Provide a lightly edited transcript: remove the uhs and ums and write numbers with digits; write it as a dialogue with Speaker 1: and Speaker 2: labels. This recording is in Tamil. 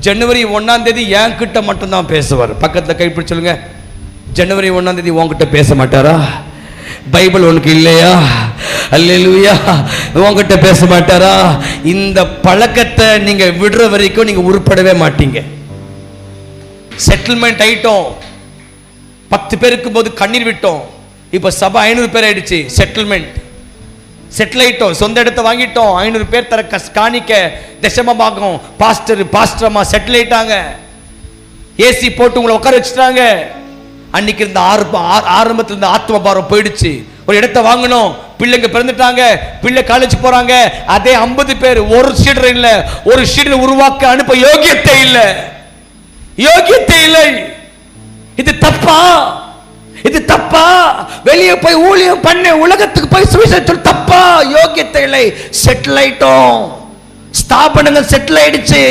Speaker 1: ஜனவரி 1ஆம் தேதி என்கிட்ட மட்டும்தான் பேசுவார். பக்கத்தில் கைப்பிடி சொல்லுங்க, ஜனவரி 1ஆம் தேதி உன்கிட்ட பேச மாட்டாரா? பைபிள் உனக்கு இல்லையா? அல்லேலூயா. உன்கிட்ட பேச மாட்டாரா? இந்த பழக்கத்தை நீங்க விடுற வரைக்கும் நீங்க உருப்படவே மாட்டீங்க. செட்டில்மெண்ட் ஆயிட்டோம். 10 பேருக்கு போது கண்ணீர் விட்டோம். இப்ப சபை 500 பேர் ஆயிடுச்சு. செட்டில் ஆயிட்டோம். சொந்த இடத்தை வாங்கிட்டோம். 500 பேர் தர காணிக்க தசமபாகம். பாஸ்டர்மா செட்டில் ஆயிட்டாங்க. ஏசி போட்டு உங்களை உட்கார வச்சுட்டாங்க. அன்னைக்கு இருந்த ஆரம்பத்தில் இருந்த ஆத்ம பாரம் போயிடுச்சு. ஒரு இடத்தை வாங்கணும். பிள்ளைங்க பிறந்துட்டாங்க. பிள்ளை காலேஜ் போறாங்க. அதே 50 பேர் ஒரு சீடர் இல்ல, ஒரு சீடர் உருவாக்க அனுப்ப யோகியத்தை இல்லை. இது தப்பா? இது தப்பா? வெளியே போய் ஊழியம் பண்ண, உலகத்துக்கு போய் சுவிசேஷம் தப்பா? யோகியத்தை இல்லை. செட்டில் ஆயிட்டோம். ஸ்தாபனங்கள் செட்டில் ஆயிடுச்சு.